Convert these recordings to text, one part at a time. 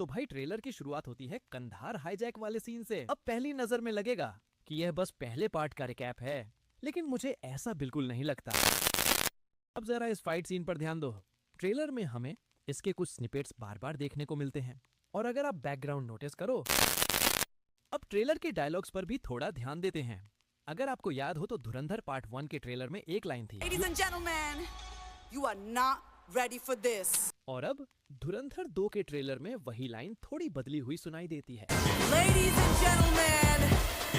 तो भाई ट्रेलर की शुरुआत होती है कंधार हाईजैक वाले सीन से। अब पहली नजर में लगेगा कि यह बस पहले पार्ट का रिकैप है, लेकिन मुझे ऐसा बिल्कुल नहीं लगता। अब जरा इस फाइट सीन पर ध्यान दो। ट्रेलर में हमें इसके कुछ स्निपेट्स बार बार देखने को मिलते हैं, और अगर आप बैकग्राउंड नोटिस करो, अब ट्रेलर के डायलॉग्स पर भी थोड़ा ध्यान देते हैं। अगर आपको याद हो तो धुरंधर पार्ट 1 के ट्रेलर में एक लाइन थी, Ladies and gentlemen, you are not ready for this. और अब धुरंधर 2 के ट्रेलर में वही लाइन थोड़ी बदली हुई सुनाई देती है। Ladies and gentlemen,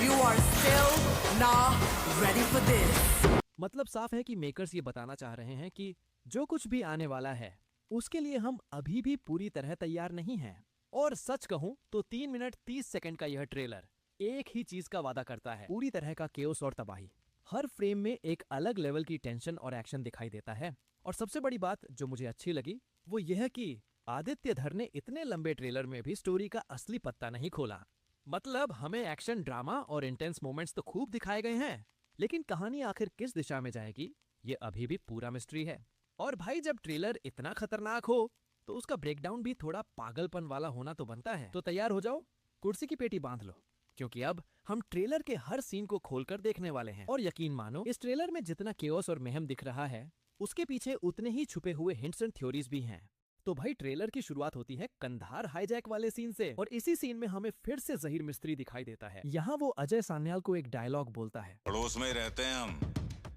you are still not ready for this. मतलब साफ है कि मेकर्स ये बताना चाह रहे हैं कि जो कुछ भी आने वाला है उसके लिए हम अभी भी पूरी तरह तैयार नहीं हैं। और सच कहूं तो 3 मिनट 30 सेकंड का यह ट्रेलर एक ही चीज का वादा करता है, पूरी तरह का केओस और तबाही। हर फ्रेम में एक अलग लेवल की टेंशन और एक्शन दिखाई देता है। और सबसे बड़ी बात जो मुझे अच्छी लगी वो यह कि आदित्य धर ने इतने लंबे ट्रेलर में भी स्टोरी का असली पत्ता नहीं खोला। मतलब हमें एक्शन, ड्रामा और इंटेंस मोमेंट्स तो खूब दिखाए गए हैं, लेकिन कहानी आखिर किस दिशा में जाएगी ये अभी भी पूरा मिस्ट्री है। और भाई जब ट्रेलर इतना खतरनाक हो तो उसका ब्रेकडाउन भी थोड़ा पागलपन वाला होना तो बनता है। तो तैयार हो जाओ, कुर्सी की पेटी बांध लो, क्योंकि अब हम ट्रेलर के हर सीन को खोलकर देखने वाले हैं। और यकीन मानो, इस ट्रेलर में जितना केओस और महम दिख रहा है उसके पीछे उतने ही छुपे हुए हिंट्स एंड थ्योरीज भी हैं। तो भाई ट्रेलर की शुरुआत होती है कंधार हाईजैक वाले सीन से, और इसी सीन में हमें फिर से जहीर मिस्त्री दिखाई देता है। यहाँ वो अजय सान्याल को एक डायलॉग बोलता है, पड़ोस में ही रहते हैं हम,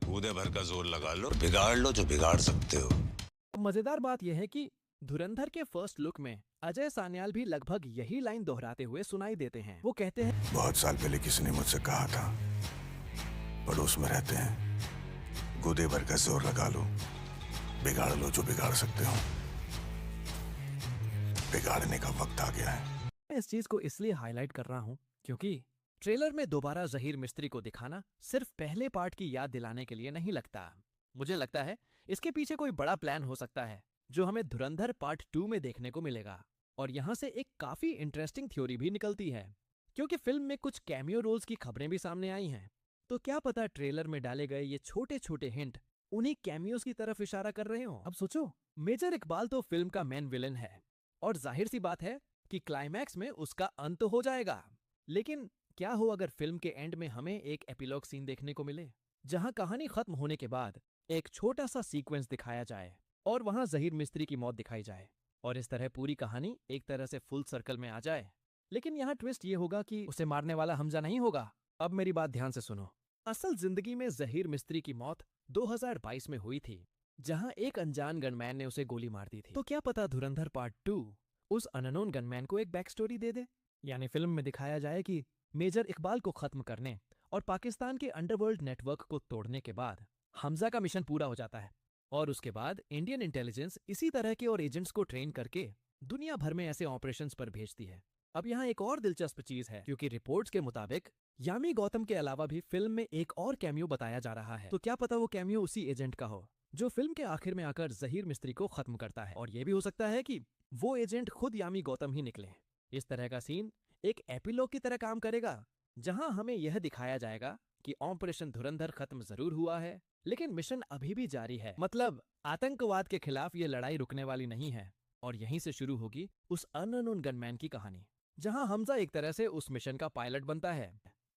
कूदे भर का जोर लगा लो, बिगाड़ लो जो बिगाड़ सकते हो। मजेदार बात यह है कि धुरंधर के फर्स्ट लुक में अजय सान्याल भी लगभग यही लाइन दोहराते हुए सुनाई देते हैं। वो कहते हैं, बहुत साल पहले किसी ने मुझसे कहा था, पड़ोस में रहते हैं, कूदे भर का जोर लगा लो, बिगाड़ लो जो बिगाड़ सकते हो। बिगाड़ने का वक्त आ गया है। मैं इस चीज को इसलिए हाईलाइट कर रहा हूँ क्योंकि ट्रेलर में दोबारा जहीर मिस्त्री को दिखाना सिर्फ पहले पार्ट की याद दिलाने के लिए नहीं लगता। मुझे लगता है इसके पीछे कोई बड़ा प्लान हो सकता है जो हमें धुरंधर पार्ट 2 में देखने को मिलेगा। और यहाँ से एक काफी इंटरेस्टिंग थ्योरी भी निकलती है, क्योंकि फिल्म में कुछ कैमियो रोल्स की खबरें भी सामने आई हैं। तो क्या पता ट्रेलर में डाले गए ये छोटे छोटे हिंट उन्हीं कैमियोज की तरफ इशारा कर रहे हो। अब सोचो, मेजर इकबाल तो फिल्म का मेन विलन है, और जाहिर सी बात है कि क्लाइमैक्स में उसका अंत हो जाएगा। लेकिन क्या हो अगर फिल्म के एंड में हमें एक एपिलॉग सीन देखने को मिले, जहां कहानी खत्म होने के बाद एक छोटा सा सीक्वेंस दिखाया जाए और वहां जहीर मिस्त्री की मौत दिखाई जाए, और इस तरह पूरी कहानी एक तरह से फुल सर्कल में आ जाए। लेकिन यहाँ ट्विस्ट ये होगा कि उसे मारने वाला हमजा नहीं होगा। अब मेरी बात ध्यान से सुनो। असल जिंदगी में जहीर मिस्त्री की मौत 2022 में हुई थी, जहां एक अनजान गनमैन ने उसे गोली मार दी थी। तो क्या पता धुरंधर पार्ट 2 उस अननोन गनमैन को एक बैक स्टोरी दे दे, यानी फिल्म में दिखाया जाए कि मेजर इकबाल को खत्म करने और पाकिस्तान के अंडरवर्ल्ड नेटवर्क को तोड़ने के बाद हमजा का मिशन पूरा हो जाता है, और उसके बाद इंडियन इंटेलिजेंस इसी तरह के और एजेंट्स को ट्रेन करके दुनिया भर में ऐसे ऑपरेशंस पर भेजती है। अब यहाँ एक और दिलचस्प चीज है, क्योंकि रिपोर्ट्स के मुताबिक यामी गौतम के अलावा भी फिल्म में एक और कैमियो बताया जा रहा है। तो क्या पता वो कैमियो उसी एजेंट का हो जो फिल्म के आखिर में आकर जहीर मिस्त्री को खत्म करता है। और ये भी हो सकता है कि वो एजेंट खुद यामी गौतम ही निकले। इस तरह का सीन एक एपिलॉग की तरह काम करेगा, जहां हमें यह दिखाया जाएगा कि ऑपरेशन धुरंधर खत्म जरूर हुआ है, लेकिन मिशन अभी भी जारी है। मतलब आतंकवाद के खिलाफ ये लड़ाई रुकने वाली नहीं है, और यहीं से शुरू होगी उस अननोन गनमैन की कहानी, जहां हमजा एक तरह से उस मिशन का पायलट बनता है।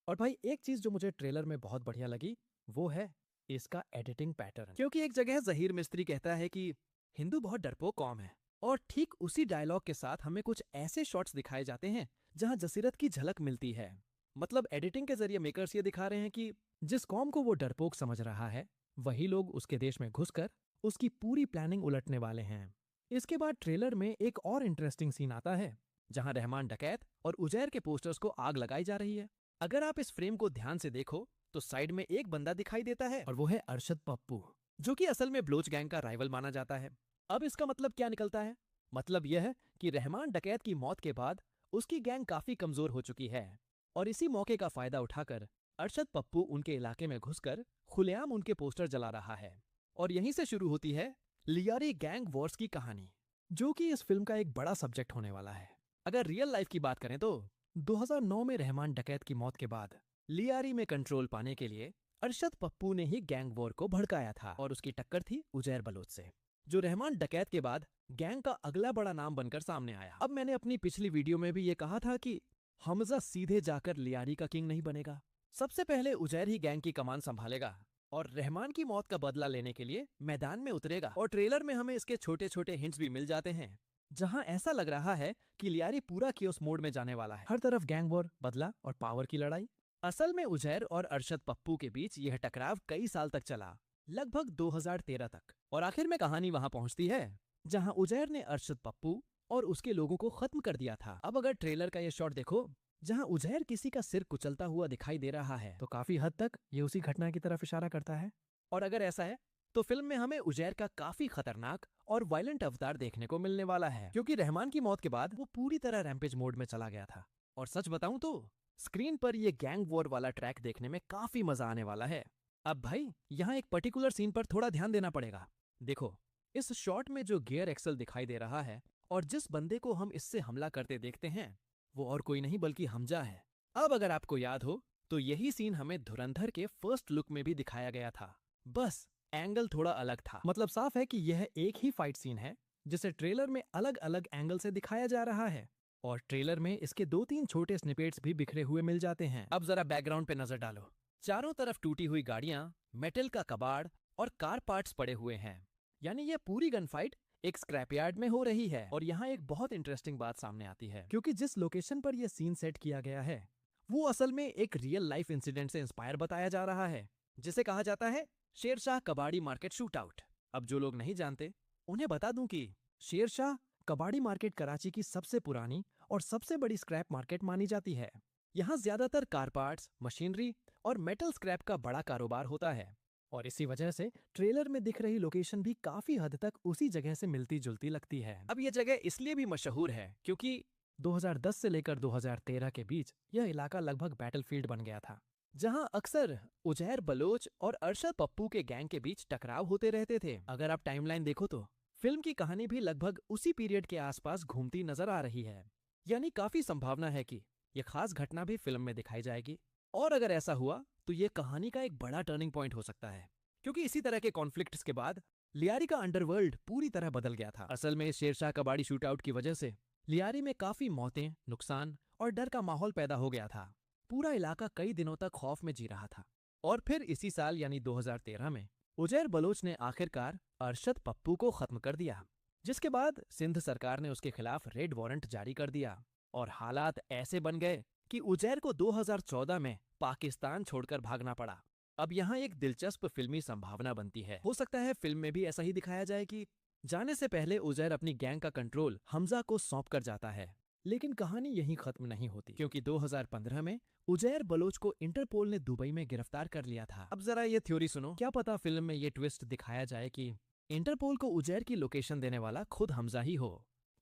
और भाई एक चीज जो मुझे ट्रेलर में बहुत बढ़िया लगी वो है इसका एडिटिंग पैटर्न। क्योंकि एक जगह जहीर मिस्त्री कहता है कि हिंदू बहुत डरपोक कौम है, और ठीक उसी डायलॉग के साथ हमें कुछ ऐसे शॉट्स दिखाए जाते हैं जहां जसीरत की झलक मिलती है। मतलब एडिटिंग के जरिए मेकर्स ये दिखा रहे हैं कि जिस कौम को वो डरपोक समझ रहा है, वही लोग उसके देश में घुसकर उसकी पूरी प्लानिंग उलटने वाले हैं। इसके बाद ट्रेलर में एक और इंटरेस्टिंग सीन आता है, जहां रहमान डकैत और उजैर के पोस्टर्स को आग लगाई जा रही है। अगर आप इस फ्रेम को ध्यान से देखो तो साइड में एक बंदा दिखाई देता है, और वो है अरशद पप्पू, जो कि असल में ब्लोच गैंग का राइवल माना जाता है। अब इसका मतलब क्या निकलता है? मतलब यह है कि रहमान डकैत की मौत के बाद उसकी गैंग काफी कमजोर हो चुकी है, और इसी मौके का फायदा उठाकर अरशद पप्पू उनके इलाके में घुसकर खुलेआम उनके पोस्टर जला रहा है। और यहीं से शुरू होती है लियारी गैंग वॉर्स की कहानी, जो कि इस फिल्म का एक बड़ा सब्जेक्ट होने वाला है। अगर रियल लाइफ की बात करें तो 2009 में रहमान डकैत की मौत के बाद लियारी में कंट्रोल पाने के लिए अरशद पप्पू ने ही गैंग वॉर को भड़काया था, और उसकी टक्कर थी उजैर बलोच से, जो रहमान डकैत के बाद गैंग का अगला बड़ा नाम बनकर सामने आया। अब मैंने अपनी पिछली वीडियो में भी ये कहा था कि हमजा सीधे जाकर लियारी का किंग नहीं बनेगा। सबसे पहले उजैर ही गैंग की कमान संभालेगा और रहमान की मौत का बदला लेने के लिए मैदान में उतरेगा। और ट्रेलर में हमें इसके छोटे छोटे हिंट्स भी मिल जाते हैं, जहां ऐसा लग रहा है कि लियारी पूरा कियोस मोड में जाने वाला है। हर तरफ गैंग वॉर, बदला और पावर की लड़ाई। असल में उजैर और अरशद पप्पू के बीच यह टकराव कई साल तक चला, लगभग 2013 तक। और आखिर में कहानी वहां पहुंचती है जहां उजैर ने अरशद पप्पू और उसके लोगों को खत्म कर दिया था। अब अगर ट्रेलर का ये शॉट देखो जहां उजैर किसी का सिर कुचलता हुआ दिखाई दे रहा है, तो काफी हद तक ये उसी घटना की तरफ इशारा करता है। और अगर ऐसा है तो फिल्म में हमें उजैर का काफी खतरनाक और वायलेंट अवतार देखने को मिलने वाला है, क्योंकि रहमान की मौत के बाद वो पूरी तरह रैम्पेज मोड में चला गया था। और सच बताऊं तो स्क्रीन पर ये गैंग वॉर वाला ट्रैक देखने में काफी मजा आने वाला है। अब भाई यहाँ एक पर्टिकुलर सीन पर थोड़ा ध्यान देना पड़ेगा। देखो, इस शॉट में जो गियर एक्सल दिखाई दे रहा है और जिस बंदे को हम इससे हमला करते देखते हैं, वो और कोई नहीं बल्कि हमजा है। अब अगर आपको याद हो तो यही सीन हमें धुरंधर के फर्स्ट लुक में भी दिखाया गया था, बस एंगल थोड़ा अलग था। मतलब साफ है कि यह एक ही फाइट सीन है जिसे ट्रेलर में अलग अलग एंगल से दिखाया जा रहा है। और ट्रेलर में इसके 2-3 छोटे स्निपेट्स भी बिखरे हुए मिल जाते हैं। अब जरा बैकग्राउंड पे नजर डालो। चारों तरफ टूटी हुई गाड़ियां, मेटल का कबाड़ और कार पार्ट्स पड़े हुए हैं, यानी यह पूरी गन फाइट एक स्क्रैपयार्ड में हो रही है। और यहाँ एक बहुत इंटरेस्टिंग बात सामने आती है, क्योंकि जिस लोकेशन पर यह सीन सेट किया गया है वो असल में एक रियल लाइफ इंसिडेंट से इंस्पायर बताया जा रहा है, जिसे कहा जाता है शेरशाह कबाड़ी मार्केट शूट आउट। अब जो लोग नहीं जानते उन्हें बता दूं कि शेरशाह कबाड़ी मार्केट कराची की सबसे पुरानी और सबसे बड़ी स्क्रैप मार्केट मानी जाती है। यहाँ ज्यादातर कार पार्ट्स, मशीनरी और मेटल स्क्रैप का बड़ा कारोबार होता है। और इसी वजह से ट्रेलर में दिख रही लोकेशन भी काफी हद तक उसी जगह से मिलती जुलती लगती है। अब ये जगह इसलिए भी मशहूर है क्योंकि 2010 से लेकर 2013 के बीच यह इलाका लगभग बैटलफील्ड बन गया था, जहां अक्सर उजैर बलोच और अरशद पप्पू के गैंग के बीच टकराव होते रहते थे। अगर आप टाइमलाइन देखो तो फिल्म की कहानी भी लगभग उसी पीरियड के आसपास घूमती नजर आ रही है, यानी काफी संभावना है कि यह खास घटना भी फिल्म में दिखाई जाएगी। और अगर ऐसा हुआ तो ये कहानी का एक बड़ा टर्निंग पॉइंट हो सकता है, क्योंकि इसी तरह के कॉन्फ्लिक्ट्स के बाद लियारी का अंडरवर्ल्ड पूरी तरह बदल गया था। असल में शेरशाह कबाड़ी शूटआउट की वजह से लियारी में काफी मौतें, नुकसान और डर का माहौल पैदा हो गया था। पूरा इलाका कई दिनों तक खौफ में जी रहा था। और फिर इसी साल यानी 2013 में उजैर बलोच ने आखिरकार अरशद पप्पू को खत्म कर दिया, जिसके बाद सिंध सरकार ने उसके खिलाफ रेड वारंट जारी कर दिया। और हालात ऐसे बन गए कि उजैर को 2014 में पाकिस्तान छोड़कर भागना पड़ा। अब यहाँ एक दिलचस्प फिल्मी संभावना बनती है। हो सकता है फिल्म में भी ऐसा ही दिखाया जाए कि जाने से पहले उजैर अपनी गैंग का कंट्रोल हमजा को सौंप कर जाता है। लेकिन कहानी यहीं खत्म नहीं होती, क्योंकि 2015 में उजैर बलोच को इंटरपोल ने दुबई में गिरफ्तार कर लिया था। अब जरा ये थ्योरी सुनो, क्या पता फिल्म में ये ट्विस्ट दिखाया जाए कि इंटरपोल को उजैर की लोकेशन देने वाला खुद हमजा ही हो,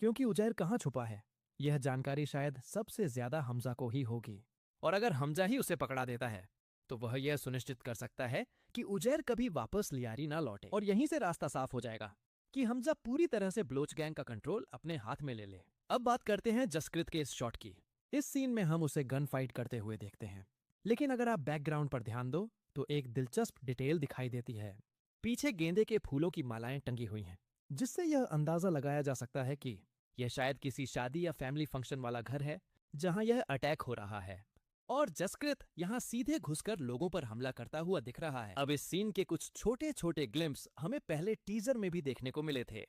क्योंकि उजैर कहाँ छुपा है यह जानकारी शायद सबसे ज्यादा हमजा को ही होगी। और अगर हमजा ही उसे पकड़ा देता है तो वह यह सुनिश्चित कर सकता है कि उजैर कभी वापस लियारी ना लौटे। और यहीं से रास्ता साफ हो जाएगा कि हमजा पूरी तरह से बलोच गैंग का कंट्रोल अपने हाथ में ले ले। अब बात करते हैं जसकृत के इस शॉट की। इस सीन में हम उसे गन फाइट करते हुए देखते हैं, लेकिन अगर आप बैकग्राउंड पर ध्यान दो तो एक दिलचस्प डिटेल दिखाई देती है। पीछे गेंदे के फूलों की मालाएं टंगी हुई हैं, जिससे यह अंदाजा लगाया जा सकता है कि यह शायद किसी शादी या फैमिली फंक्शन वाला घर है जहां यह अटैक हो रहा है। और जसकृत यहाँ सीधे घुसकर लोगों पर हमला करता हुआ दिख रहा है। अब इस सीन के कुछ छोटे छोटे ग्लिम्स हमें पहले टीजर में भी देखने को मिले थे,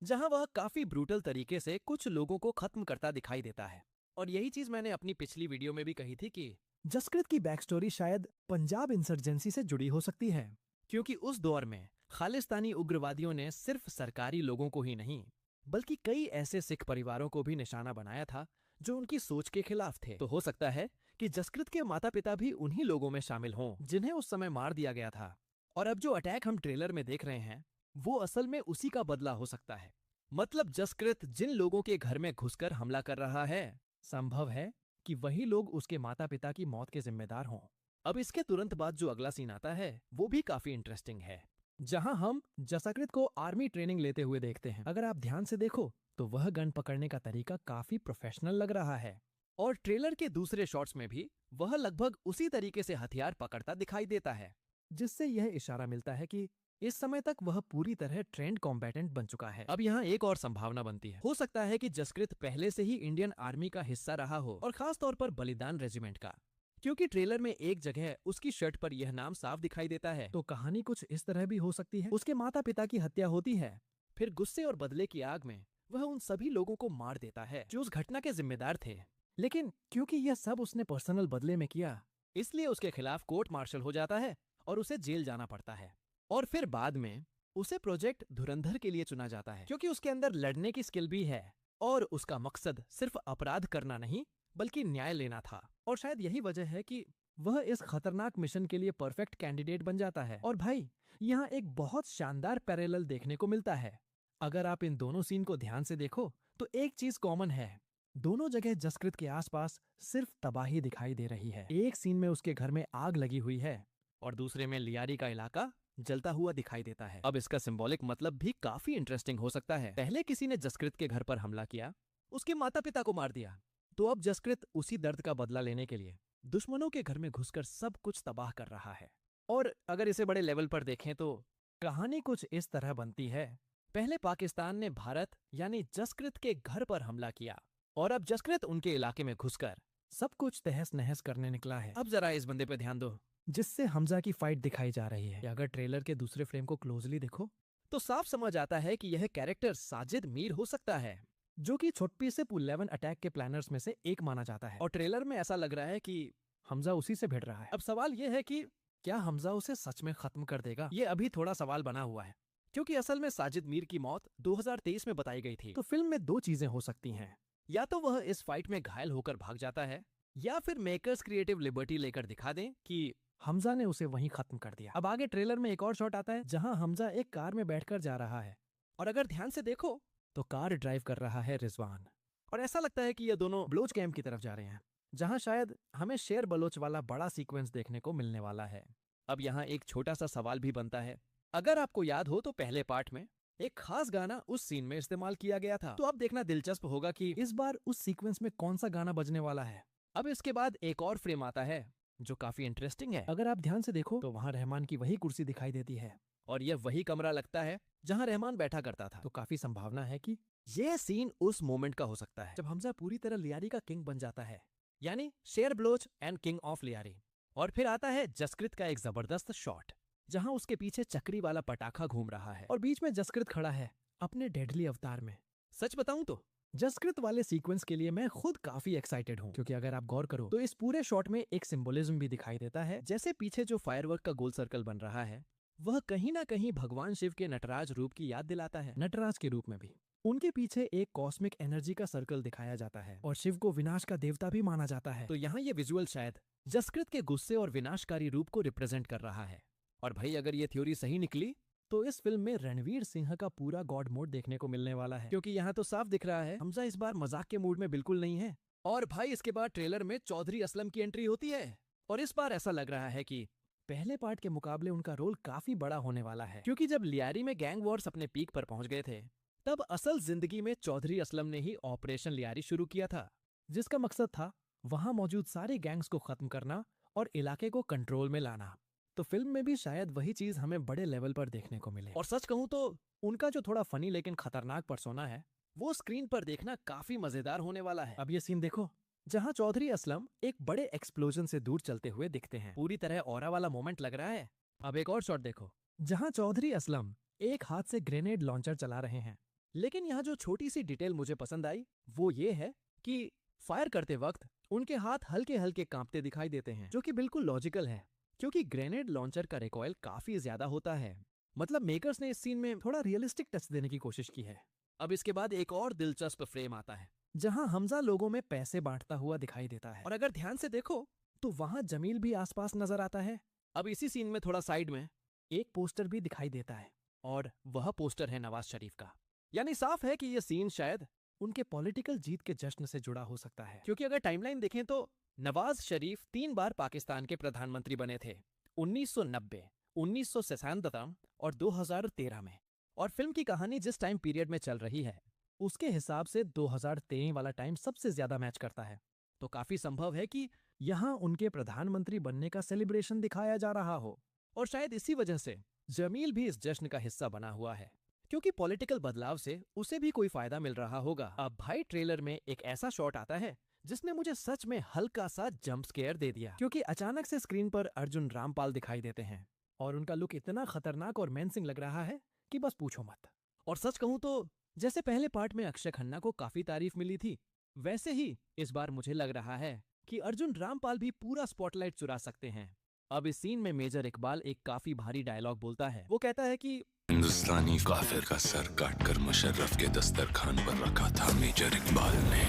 जहां वह काफी ब्रूटल तरीके से कुछ लोगों को खत्म करता दिखाई देता है। और यही चीज मैंने अपनी पिछली वीडियो में भी कही थी कि जसकृत की बैक स्टोरी शायद पंजाब इंसर्जेंसी से जुड़ी हो सकती है, क्योंकि उस दौर में खालिस्तानी उग्रवादियों ने सिर्फ सरकारी लोगों को ही नहीं बल्कि कई ऐसे सिख परिवारों को भी निशाना बनाया था जो उनकी सोच के खिलाफ थे। तो हो सकता है कि जसकृत के माता पिता भी उन्हीं लोगों में शामिल हों जिन्हें उस समय मार दिया गया था। और अब जो अटैक हम ट्रेलर में देख रहे हैं वो असल में उसी का बदला हो सकता है। मतलब जसकृत जिन लोगों के घर में घुसकर हमला कर रहा है, संभव है कि वही लोग उसके माता पिता की मौत के जिम्मेदार हों। अब इसके तुरंत बाद जो अगला सीन आता है वो भी काफी इंटरेस्टिंग है, जहां हम जसकृत को आर्मी ट्रेनिंग लेते हुए देखते हैं। अगर आप ध्यान से देखो तो वह गन पकड़ने का तरीका काफी प्रोफेशनल लग रहा है। और ट्रेलर के दूसरे शॉट्स में भी वह लगभग उसी तरीके से हथियार पकड़ता दिखाई देता है, जिससे यह इशारा मिलता है कि इस समय तक वह पूरी तरह ट्रेंड कॉम्बैटेंट बन चुका है। अब यहाँ एक और संभावना बनती है, हो सकता है कि जसकृत पहले से ही इंडियन आर्मी का हिस्सा रहा हो, और खास तौर पर बलिदान रेजिमेंट का, क्योंकि ट्रेलर में एक जगह उसकी शर्ट पर यह नाम साफ दिखाई देता है। तो कहानी कुछ इस तरह भी हो सकती है। उसके माता पिता की हत्या होती है, फिर गुस्से और बदले की आग में वह उन सभी लोगों को मार देता है जो उस घटना के जिम्मेदार थे, लेकिन क्योंकि यह सब उसने पर्सनल बदले में किया, इसलिए उसके खिलाफ कोर्ट मार्शल हो जाता है और उसे जेल जाना पड़ता है। और फिर बाद में उसे प्रोजेक्ट धुरंधर के लिए चुना जाता है, क्योंकि उसके अंदर लड़ने की स्किल भी है और उसका मकसद सिर्फ अपराध करना नहीं बल्कि न्याय लेना था। और शायद यही वजह है कि वह इस खतरनाक मिशन के लिए परफेक्ट कैंडिडेट बन जाता है। और भाई, यहाँ एक बहुत शानदार पैरेलल देखने को मिलता है। अगर आप इन दोनों सीन को ध्यान से देखो तो एक चीज कॉमन है, दोनों जगह जसकृत के आसपास सिर्फ तबाही दिखाई दे रही है। एक सीन में उसके घर में आग लगी हुई है और दूसरे में लियारी का इलाका जलता हुआ दिखाई देता है। अब इसका सिंबॉलिक मतलब भी काफी इंटरेस्टिंग हो सकता है। पहले किसी ने जसकृत के घर पर हमला किया, उसके माता पिता को मार दिया, तो अब जसकृत उसी दर्द का बदला लेने के लिए दुश्मनों के घर में घुसकर सब कुछ तबाह कर रहा है। और अगर इसे बड़े लेवल पर देखें तो कहानी कुछ इस तरह बनती है, पहले पाकिस्तान ने भारत यानी जसकृत के घर पर हमला किया और अब जसकृत उनके इलाके में घुसकर सब कुछ तहस नहस करने निकला है। अब जरा इस बंदे पे ध्यान दो जिससे हमजा की फाइट दिखाई जा रही है। अगर ट्रेलर के दूसरे फ्रेम को क्लोजली देखो तो साफ समझ आता है कि यह कैरेक्टर साजिद मीर हो सकता है, जो कि छोटपी से 11 अटैक के प्लानर्स में से एक माना जाता है। और ट्रेलर में ऐसा लग रहा है कि हमजा उसी से भिड़ रहा है। अब सवाल यह है कि क्या हमजा उसे सच में खत्म कर देगा? ये अभी थोड़ा सवाल बना हुआ है, क्योंकि असल में साजिद मीर की मौत 2023 में बताई गई थी। तो फिल्म में दो चीजें हो सकती हैं, या तो वह इस फाइट में घायल होकर भाग जाता है, या फिर मेकर्स क्रिएटिव लिबर्टी लेकर दिखा दें कि हमजा ने उसे वहीं खत्म कर दिया। अब आगे ट्रेलर में एक और शॉट आता है जहां हमजा एक कार में बैठकर जा रहा है, और अगर ध्यान से देखो तो कार ड्राइव कर रहा है रिजवान, और ऐसा लगता है कि ये दोनों बलोच कैंप की तरफ जा रहे हैं, जहां शायद हमें शेर बलोच वाला बड़ा सीक्वेंस देखने को मिलने वाला है। अब यहाँ एक छोटा सा सवाल भी बनता है, अगर आपको याद हो तो पहले पार्ट में एक खास गाना उस सीन में इस्तेमाल किया गया था, तो अब देखना दिलचस्प होगा कि इस बार उस सीक्वेंस में कौन सा गाना बजने वाला है। अब इसके बाद एक और फ्रेम आता है जो काफी इंटरेस्टिंग है। अगर आप ध्यान से देखो तो वहाँ रहमान की वही कुर्सी दिखाई देती है, और यह वही कमरा लगता है जहाँ रहमान बैठा करता था। तो काफी संभावना है कि यह सीन उस मोमेंट का हो सकता है जब हमजा पूरी तरह लियारी का किंग बन जाता है, यानी Sher Baloch and king of Lyari. और फिर आता है जसकृत का एक जबरदस्त शॉट, जहां उसके पीछे चक्री वाला पटाखा घूम रहा है और बीच में जसकृत खड़ा है अपने डेडली अवतार में। सच बताऊं तो जसकृत वाले सीक्वेंस के लिए मैं खुद काफी एक्साइटेड हूँ, क्योंकि अगर आप गौर करो तो इस पूरे शॉट में एक सिंबोलिज्म भी दिखाई देता है। जैसे पीछे जो फायरवर्क का गोल सर्कल बन रहा है वह कहीं ना कहीं भगवान शिव के नटराज रूप की याद दिलाता है। नटराज के रूप में भी उनके पीछे एक कॉस्मिक एनर्जी का सर्कल दिखाया जाता है और शिव को विनाश का देवता भी माना जाता है। तो यहाँ ये विजुअल शायद जसकृत के गुस्से और विनाशकारी रूप को रिप्रेजेंट कर रहा है। और भाई, अगर ये थ्योरी सही निकली तो इस फिल्म में रणवीर सिंह का पूरा गॉड मोड देखने को मिलने वाला है, क्योंकि यहाँ तो साफ दिख रहा है हमजा इस बार मजाक के मूड में बिल्कुल नहीं है। और भाई, इसके बाद ट्रेलर में चौधरी असलम की एंट्री होती है, और इस बार ऐसा लग रहा है कि पहले पार्ट के मुकाबले उनका रोल काफी बड़ा होने वाला है, क्योंकि जब लियारी में गैंग वॉर्स अपने पीक पर पहुंच गए थे तब असल जिंदगी में चौधरी असलम ने ही ऑपरेशन लियारी शुरू किया था, जिसका मकसद था वहां मौजूद सारे गैंग्स को खत्म करना और इलाके को कंट्रोल में लाना। तो फिल्म में भी शायद वही चीज हमें बड़े लेवल पर देखने को मिले। और सच कहूं तो उनका जो थोड़ा फनी लेकिन खतरनाक पर्सोना है वो स्क्रीन पर देखना काफी मजेदार होने वाला है। अब ये सीन देखो जहां चौधरी असलम एक बड़े एक्सप्लोजन से दूर चलते हुए दिखते हैं, पूरी तरह ऑरा वाला मोमेंट लग रहा है। अब एक और शॉट देखो जहां चौधरी असलम एक हाथ से ग्रेनेड लॉन्चर चला रहे हैं, लेकिन यहाँ जो छोटी सी डिटेल मुझे पसंद आई वो ये है कि फायर करते वक्त उनके हाथ हल्के हल्के कांपते दिखाई देते हैं, जो कि बिल्कुल लॉजिकल है क्योंकि ग्रेनेड लॉन्चर का रिकॉइल काफी ज्यादा होता है। मतलब मेकर्स ने इस सीन में थोड़ा रियलिस्टिक टच देने की कोशिश की है। अब इसके बाद एक और दिलचस्प फ्रेम आता है जहां हमजा लोगों में पैसे बांटता हुआ दिखाई देता है, और अगर ध्यान से देखो तो वहां जमील भी आसपास नजर आता है। अब इसी सीन में थोड़ा साइड में एक पोस्टर भी दिखाई देता है, और वह पोस्टर है नवाज शरीफ का। यानी साफ है कि यह सीन शायद उनके पॉलिटिकल जीत के जश्न से जुड़ा हो सकता है, क्योंकि अगर टाइमलाइन देखें तो नवाज शरीफ 3 बार पाकिस्तान के प्रधानमंत्री बने थे, 1990, 1997 और 2013 में। और फिल्म की कहानी जिस टाइम पीरियड में चल रही है उसके हिसाब से 2013 वाला टाइम सबसे ज्यादा मैच करता है। तो काफी संभव है कि यहाँ उनके प्रधानमंत्री बनने का सेलिब्रेशन दिखाया जा रहा हो, और शायद इसी वजह से जमील भी इस जश्न का हिस्सा बना हुआ है, क्योंकि पॉलिटिकल बदलाव से उसे भी कोई फायदा मिल रहा होगा। अब भाई ट्रेलर में एक ऐसा शॉट आता है जिसने मुझे सच में हल्का सा जंप स्केयर दे दिया, क्योंकि अचानक से स्क्रीन पर अर्जुन रामपाल दिखाई देते हैं और उनका लुक इतना खतरनाक और मेंसिंग लग रहा है कि बस पूछो मत। और सच कहूं तो जैसे पहले पार्ट में अक्षय खन्ना को काफी तारीफ मिली थी, वैसे ही इस बार मुझे लग रहा है कि अर्जुन रामपाल भी पूरा स्पॉटलाइट चुरा सकते हैं। अब इस सीन में मेजर इकबाल एक काफी भारी डायलॉग बोलता है। वो कहता है कि हिंदुस्तानी काफिर का सर काटकर मुशर्रफ के दस्तरखान पर रखा था मेजर इकबाल ने।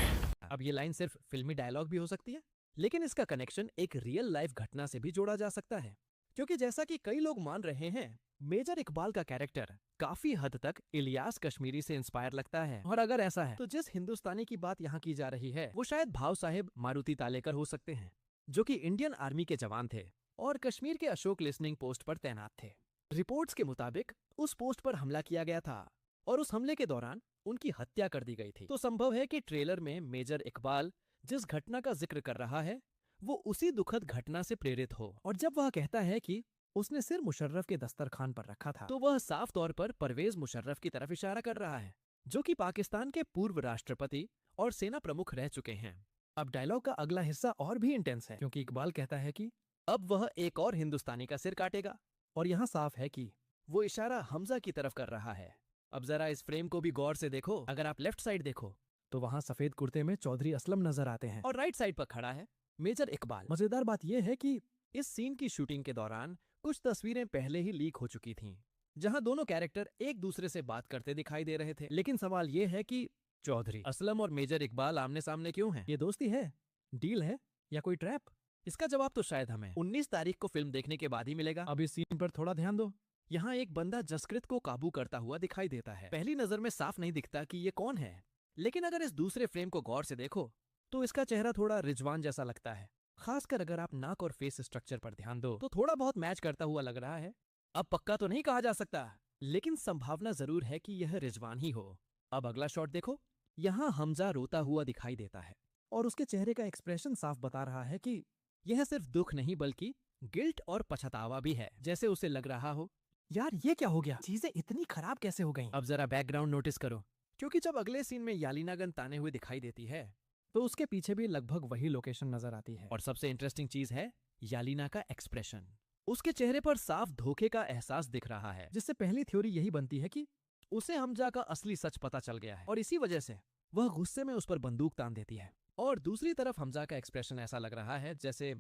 अब ये लाइन सिर्फ फिल्मी डायलॉग भी हो सकती है, लेकिन इसका कनेक्शन एक रियल लाइफ घटना से भी जोड़ा जा सकता है, क्योंकि जैसा कि कई लोग मान रहे हैं, मेजर इकबाल का कैरेक्टर काफी हद तक इलियास कश्मीरी से इंस्पायर लगता है। और अगर ऐसा है तो जिस हिंदुस्तानी की बात यहाँ की जा रही है वो शायद भाव साहेब मारुति तालेकर हो सकते हैं, जो कि इंडियन आर्मी के जवान थे और कश्मीर के अशोक लिसनिंग पोस्ट पर तैनात थे। रिपोर्ट्स के मुताबिक उस पोस्ट पर हमला किया गया था और उस हमले के दौरान उनकी हत्या कर दी गई थी। तो संभव है कि ट्रेलर में मेजर इकबाल जिस घटना का जिक्र कर रहा है वो उसी दुखद घटना से प्रेरित हो। और जब वह कहता है कि उसने सिर मुशर्रफ के दस्तरखान पर रखा था, तो वह साफ तौर पर परवेज मुशर्रफ की तरफ इशारा कर रहा है, जो कि पाकिस्तान के पूर्व राष्ट्रपति और सेना प्रमुख रह चुके हैं। अब डायलॉग का अगला हिस्सा और भी इंटेंस है, क्योंकि इकबाल कहता है कि अब वह एक और हिंदुस्तानी का सिर काटेगा, और यहाँ साफ है कि वो इशारा हमजा की तरफ कर रहा है। अब जरा इस फ्रेम को भी गौर से देखो। अगर आप लेफ्ट साइड देखो तो वहाँ सफेद कुर्ते में चौधरी असलम नजर आते हैं और राइट साइड पर खड़ा है मेजर इकबाल। मजेदार बात यह है कि इस सीन की शूटिंग के दौरान कुछ तस्वीरें पहले ही लीक हो चुकी थीं, जहां दोनों कैरेक्टर एक दूसरे से बात करते दिखाई दे रहे थे। लेकिन सवाल ये है कि चौधरी असलम और मेजर इकबाल आमने सामने क्यों हैं? ये दोस्ती है, डील है, या कोई ट्रैप? इसका जवाब तो शायद हमें 19 तारीख को फिल्म देखने के बाद ही मिलेगा। अब इस सीन पर थोड़ा ध्यान दो। यहाँ एक बंदा जसकृत को काबू करता हुआ दिखाई देता है। पहली नजर में साफ नहीं दिखता कि ये कौन है, लेकिन अगर इस दूसरे फ्रेम को गौर से देखो तो इसका चेहरा थोड़ा रिजवान जैसा लगता है। खासकर अगर आप नाक और फेस स्ट्रक्चर पर ध्यान दो तो थोड़ा बहुत मैच करता हुआ लग रहा है। अब पक्का तो नहीं कहा जा सकता, लेकिन संभावना जरूर है कि यह रिजवान ही हो। अब अगला शॉट देखो। यहाँ हमजा रोता हुआ दिखाई देता है और उसके चेहरे का एक्सप्रेशन साफ बता रहा है कि यह सिर्फ दुख नहीं बल्कि गिल्ट और पछतावा भी है। जैसे उसे लग रहा हो, यार ये क्या हो गया, चीजें इतनी खराब कैसे हो गईं? अब जरा बैकग्राउंड नोटिस करो, क्योंकि जब अगले सीन में यालीनागन ताने हुए दिखाई देती है तो उसके पीछे भी लगभग वही लोकेशन नजर आती है। और सबसे इंटरेस्टिंग चीज है यालीना का एक्सप्रेशन। उसके चेहरे पर साफ धोखे का एहसास दिख रहा है, जिससे पहली थ्योरी यही बनती है कि उसे हमजा का असली सच पता चल गया है और इसी वजह से वह गुस्से में उस पर बंदूक तान देती है। और दूसरी तरफ हमजा का एक्सप्रेशन ऐसा लग रहा है जैसे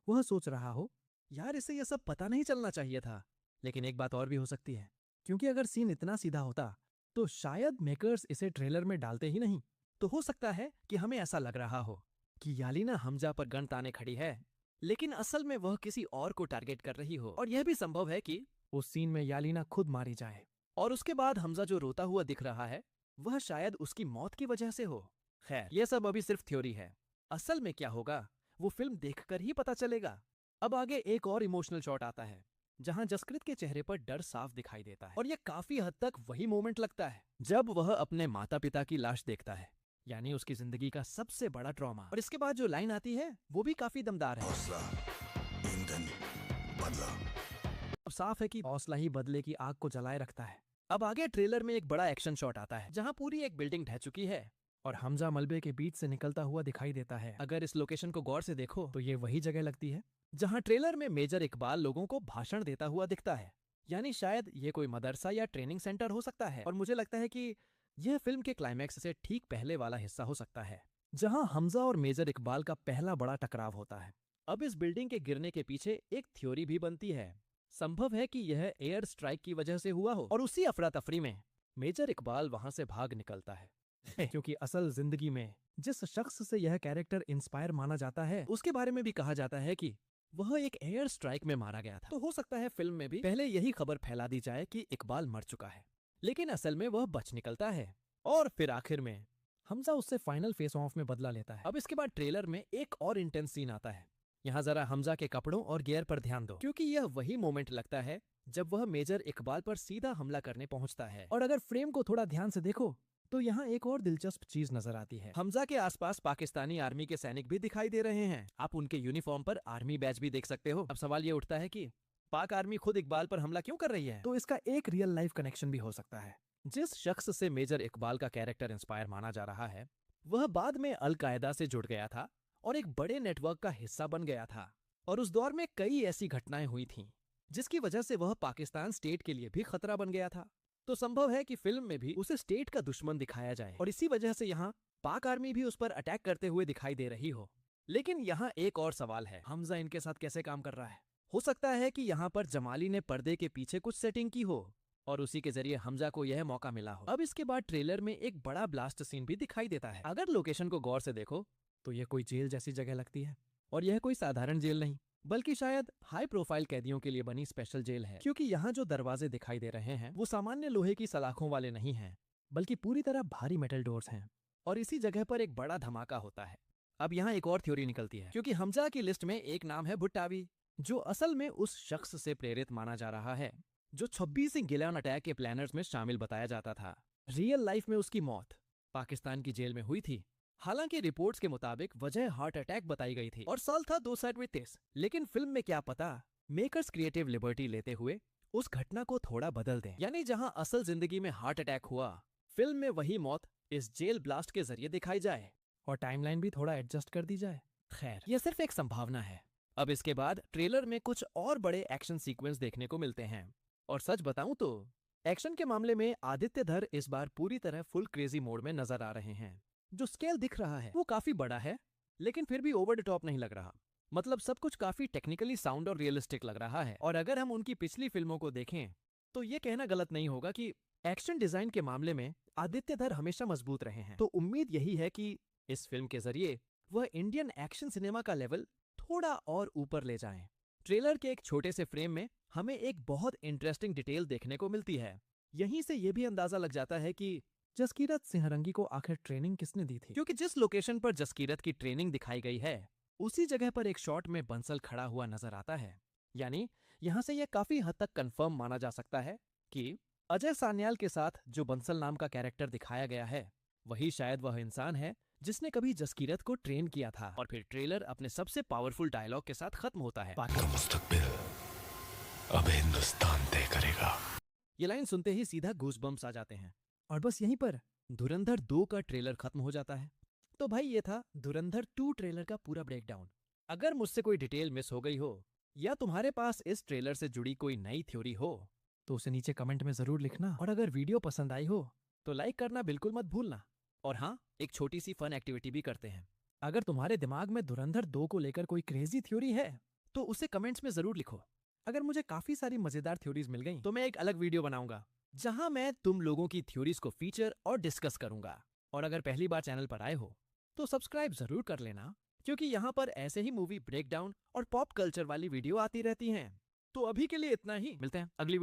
वह सोच रहा हो, यार इसे यह सब पता नहीं चलना चाहिए था। लेकिन एक बात और भी हो सकती है, क्योंकि अगर सीन इतना सीधा होता तो शायद मेकर्स इसे ट्रेलर में डालते ही नहीं। तो हो सकता है कि हमें ऐसा लग रहा हो कि यालीना हमजा पर गन ताने खड़ी है, लेकिन असल में वह किसी और को टारगेट कर रही हो। और यह भी संभव है कि उस सीन में यालीना खुद मारी जाए और उसके बाद हमजा जो रोता हुआ दिख रहा है वह शायद उसकी मौत की वजह से हो। खैर, यह सब अभी सिर्फ थ्योरी है। असल में क्या होगा वो फिल्म देखकर ही पता चलेगा। अब आगे एक और इमोशनल शॉट आता है जहां जसकृत के चेहरे पर डर साफ दिखाई देता है और यह काफी हद तक वही मोमेंट लगता है जब वह अपने माता पिता की लाश देखता है, यानी उसकी जिंदगी का सबसे बड़ा ट्रॉमा। और इसके बाद जो लाइन आती है वो भी काफी दमदार है। हौसला, ईंधन, बदला। अब साफ है कि हौसला ही बदले की आग को जलाए रखता है। अब आगे ट्रेलर में एक बड़ा एक्शन शॉट आता है जहां पूरी एक बिल्डिंग ढह चुकी है और हमजा मलबे के बीच से निकलता हुआ दिखाई देता है। अगर इस लोकेशन को गौर से देखो तो ये वही जगह लगती है जहां ट्रेलर में मेजर इकबाल लोगों को भाषण देता हुआ दिखता है। यानी शायद ये कोई मदरसा या ट्रेनिंग सेंटर हो सकता है। और मुझे लगता है कि यह फिल्म के क्लाइमैक्स से ठीक पहले वाला हिस्सा हो सकता है जहां हमजा और मेजर इकबाल का पहला बड़ा टकराव होता है। अब इस बिल्डिंग के गिरने के पीछे एक थ्योरी भी बनती है। संभव है कि यह एयर स्ट्राइक की वजह से हुआ हो और उसी अफरा तफरी में मेजर इकबाल वहां से भाग निकलता है। क्योंकि असल जिंदगी में जिस शख्स से यह कैरेक्टर इंस्पायर माना जाता है उसके बारे में भी कहा जाता है कि वह एक एयर स्ट्राइक में मारा गया था। तो हो सकता है फिल्म में भी पहले यही खबर फैला दी जाए कि इकबाल मर चुका है, लेकिन असल में वह बच निकलता है और फिर आखिर में हमजा उससे फाइनल फेस ऑफ में बदला लेता है। अब इसके बाद ट्रेलर में एक और इंटेंस सीन आता है। यहाँ जरा हमजा के कपड़ों और गियर पर ध्यान दो, क्योंकि यह वही मोमेंट लगता है जब वह मेजर इकबाल पर सीधा हमला करने पहुंचता है। और अगर फ्रेम को थोड़ा ध्यान से देखो तो यहाँ एक और दिलचस्प चीज नजर आती है। हमजा के आसपास पाकिस्तानी आर्मी के सैनिक भी दिखाई दे रहे हैं। आप उनके यूनिफॉर्म पर आर्मी बैज भी देख सकते हो। अब सवाल ये उठता है कि पाक आर्मी खुद इकबाल पर हमला क्यों कर रही है? तो इसका एक रियल लाइफ कनेक्शन भी हो सकता है। जिस शख्स से मेजर इकबाल का कैरेक्टर इंस्पायर माना जा रहा है, वह बाद में अल कायदा से जुड़ गया था और एक बड़े नेटवर्क का हिस्सा बन गया था। और उस दौर में कई ऐसी घटनाएं हुई थीं, जिसकी वजह से वह पाकिस्तान स्टेट के लिए भी खतरा बन गया था। तो संभव है कि फिल्म में भी उसे स्टेट का दुश्मन दिखाया जाए और इसी वजह से यहाँ पाक आर्मी भी उस पर अटैक करते हुए दिखाई दे रही हो। लेकिन यहाँ एक और सवाल है, हमजा इनके साथ कैसे काम कर रहा है? हो सकता है कि यहाँ पर जमाली ने पर्दे के पीछे कुछ सेटिंग की हो और उसी के जरिए हमजा को यह मौका मिला हो। अब इसके बाद ट्रेलर में एक बड़ा ब्लास्ट सीन भी दिखाई देता है। अगर लोकेशन को गौर से देखो तो यह कोई जेल जैसी जगह लगती है, और यह कोई साधारण जेल नहीं, बल्कि शायद हाई प्रोफाइल कैदियों के लिए बनी स्पेशल जेल है। क्योंकि यहाँ जो दरवाजे दिखाई दे रहे हैं वो सामान्य लोहे की सलाखों वाले नहीं हैं, बल्कि पूरी तरह भारी मेटल डोर्स हैं। और इसी जगह पर एक बड़ा धमाका होता है। अब यहाँ एक और थ्योरी निकलती है, क्योंकि हमजा की लिस्ट में एक नाम है भुट्टावी, जो असल में उस शख्स से प्रेरित माना जा रहा है जो 26 गिलान अटैक के प्लानर्स में शामिल बताया जाता था। रियल लाइफ में उसकी मौत पाकिस्तान की जेल में हुई थी। हालांकि रिपोर्ट्स के मुताबिक वजह हार्ट अटैक बताई गई थी और साल था 2023। लेकिन फिल्म में क्या पता मेकर्स क्रिएटिव लिबर्टी लेते हुए उस घटना को थोड़ा बदल दें, यानी जहां असल जिंदगी में हार्ट अटैक हुआ, फिल्म में वही मौत इस जेल ब्लास्ट के जरिए दिखाई जाए और टाइमलाइन भी थोड़ा एडजस्ट कर दी जाए। खैर, यह सिर्फ एक संभावना है। अब इसके बाद ट्रेलर में कुछ और बड़े एक्शन सीक्वेंस देखने को मिलते हैं, और सच बताऊं तो एक्शन के मामले में आदित्य धर इस बार पूरी तरह फुल क्रेजी मोड में नजर आ रहे हैं। जो स्केल दिख रहा है वो काफी बड़ा है, लेकिन फिर भी ओवर द टॉप नहीं लग रहा। मतलब सब कुछ काफी टेक्निकली साउंड और रियलिस्टिक लग रहा है। और अगर हम उनकी पिछली फिल्मों को देखें तो ये कहना गलत नहीं होगा कि एक्शन डिजाइन के मामले में आदित्य धर हमेशा मजबूत रहे हैं। तो उम्मीद यही है कि इस फिल्म के जरिए वह इंडियन एक्शन सिनेमा का लेवल थोड़ा और ऊपर ले जाएं। ट्रेलर के एक छोटे से फ्रेम में हमें एक बहुत इंटरेस्टिंग डिटेल देखने को मिलती है। यहीं से ये भी अंदाजा लग जाता है कि जसकीरत सिंहरंगी को आखिर ट्रेनिंग किसने दी थी, क्योंकि जिस लोकेशन पर जसकीरत की ट्रेनिंग दिखाई गई है उसी जगह पर एक शॉट में बंसल खड़ा हुआ नजर आता है। यानी यहाँ से यह काफी हद तक कंफर्म माना जा सकता है कि अजय सान्याल के साथ जो बंसल नाम का कैरेक्टर दिखाया गया है वही शायद वह इंसान है जिसने कभी जसकीरत को ट्रेन किया था। और फिर ट्रेलर अपने सबसे पावरफुल डायलॉग के साथ खत्म होता है, तो मुस्तकबिल अब हिंदुस्तान तय करेगा। ये लाइन सुनते ही सीधा गूज़बम्प्स आ जाते हैं। और बस यहीं पर धुरंधर 2 का ट्रेलर खत्म हो जाता है। तो भाई ये था धुरंधर 2 ट्रेलर का पूरा ब्रेकडाउन। अगर मुझसे कोई डिटेल मिस हो गई हो या तुम्हारे पास इस ट्रेलर से जुड़ी कोई नई थ्योरी हो तो उसे नीचे कमेंट में जरूर लिखना। और अगर वीडियो पसंद आई हो तो लाइक करना बिल्कुल मत भूलना। और हाँ, एक छोटी सी फन एक्टिविटी भी करते हैं। अगर तुम्हारे दिमाग में धुरंधर 2 को लेकर कोई क्रेजी थ्योरी है तो उसे कमेंट्स में जरूर लिखो। अगर मुझे काफी सारी मजेदार थ्योरीज मिल गई तो मैं एक अलग वीडियो बनाऊंगा जहां मैं तुम लोगों की थ्योरीज को फीचर और डिस्कस करूंगा। और अगर पहली बार चैनल पर आए हो तो सब्सक्राइब जरूर कर लेना, क्योंकि यहाँ पर ऐसे ही मूवी ब्रेकडाउन और पॉप कल्चर वाली वीडियो आती रहती हैं। तो अभी के लिए इतना ही, मिलते हैं अगली